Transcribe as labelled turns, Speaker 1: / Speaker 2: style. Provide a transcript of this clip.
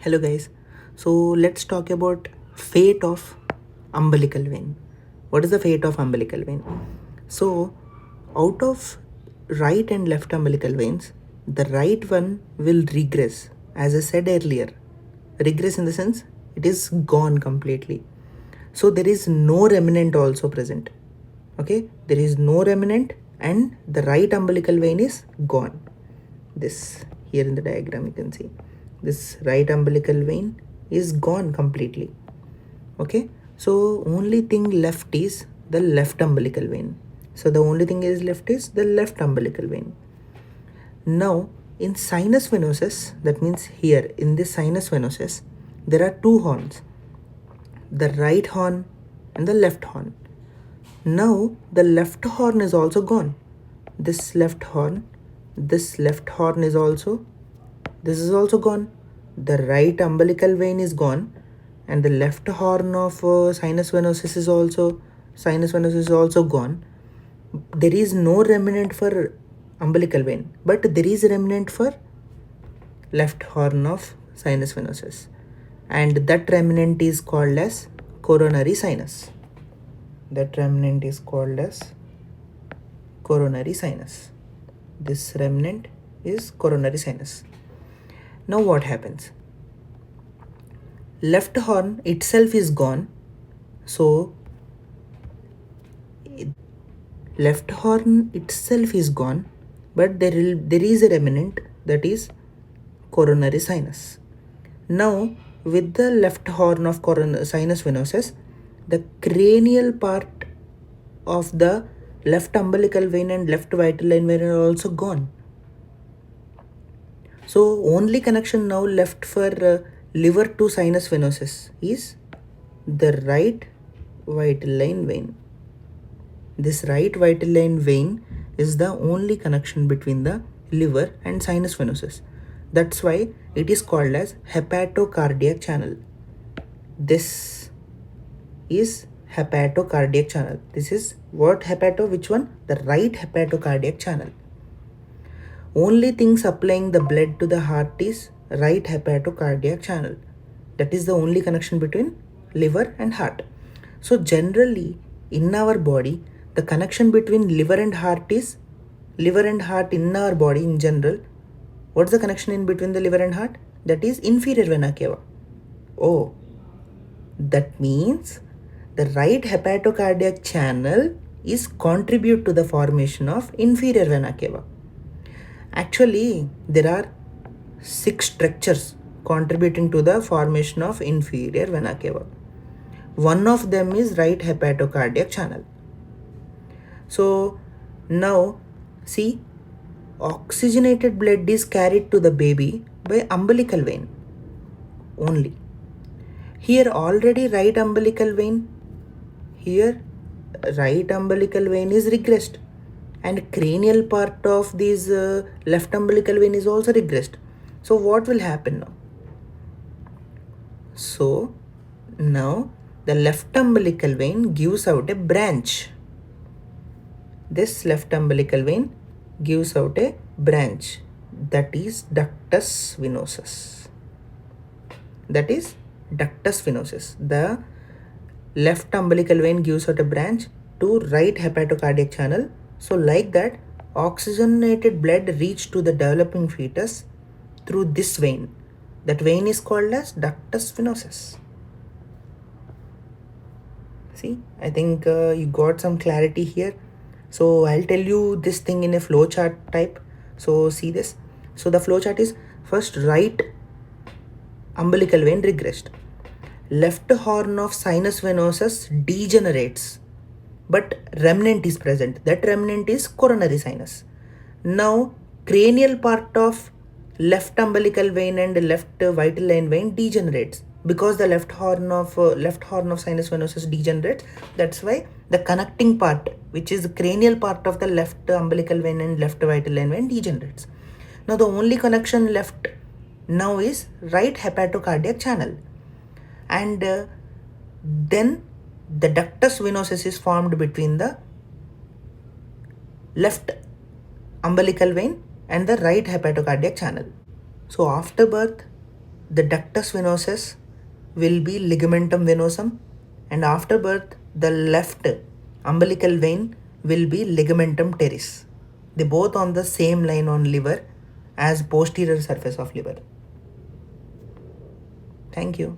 Speaker 1: Hello guys. So let's talk about fate of umbilical vein. What is the fate of umbilical vein? So out of right and left umbilical veins, the right one will regress. As I said earlier, regress in the sense it is gone completely. So there is no remnant also present. Okay, there is no remnant and the right umbilical vein is gone. This here in the diagram you can see this right umbilical vein is gone completely. Okay, so only thing left is the left umbilical vein. So the only thing is left is the left umbilical vein. Now in sinus venosus, that means here in this sinus venosus, there are two horns, the right horn and the left horn. Now the left horn is also gone. This left horn is also, this is also gone. The right umbilical vein is gone, and the left horn of sinus venosus is also gone. There is no remnant for umbilical vein, but there is a remnant for left horn of sinus venosus, and that remnant is called as coronary sinus. That remnant is called as coronary sinus. This remnant is coronary sinus. Now what happens? Left horn itself is gone, so left horn itself is gone, but there is a remnant, that is coronary sinus. Now with the left horn of sinus venosus, the cranial part of the left umbilical vein and left vital vein are also gone. So only connection now left for liver to sinus venosus is the right vital line vein. This right vital line vein is the only connection between the liver and sinus venosus. That's why it is called as hepatocardiac channel. This is hepatocardiac channel. This is what hepato, which one? The right hepatocardiac channel. Only thing supplying the blood to the heart is right hepatocardiac channel. That is the only connection between liver and heart. So generally in our body, the connection between liver and heart in our body in general. What's the connection in between the liver and heart? That is inferior vena cava. Oh, that means the right hepatocardiac channel is contribute to the formation of inferior vena cava. Actually, there are 6 structures contributing to the formation of inferior vena cava. One of them is right hepatocardiac channel. So now see, oxygenated blood is carried to the baby by umbilical vein only. Here already right umbilical vein is regressed, and cranial part of this left umbilical vein is also regressed. So what will happen now? So now the left umbilical vein gives out a branch. This left umbilical vein gives out a branch, that is ductus venosus. That is ductus venosus. The left umbilical vein gives out a branch to right hepatocardiac channel. So like that, oxygenated blood reach to the developing fetus through this vein. That vein is called as ductus venosus. See, I think you got some clarity here. So I'll tell you this thing in a flowchart type. So see this. So the flowchart is first right umbilical vein regressed. Left horn of sinus venosus degenerates, but remnant is present. That remnant is coronary sinus. Now cranial part of left umbilical vein and left vital line vein degenerates because the left horn of sinus venosus degenerates. That's why the connecting part, which is the cranial part of the left umbilical vein and left vital line vein, degenerates. Now the only connection left now is right hepatocardiac channel, and then the ductus venosus is formed between the left umbilical vein and the right hepatocardiac channel. So after birth, the ductus venosus will be ligamentum venosum, and after birth the left umbilical vein will be ligamentum teres. They both on the same line on liver as posterior surface of liver. Thank you.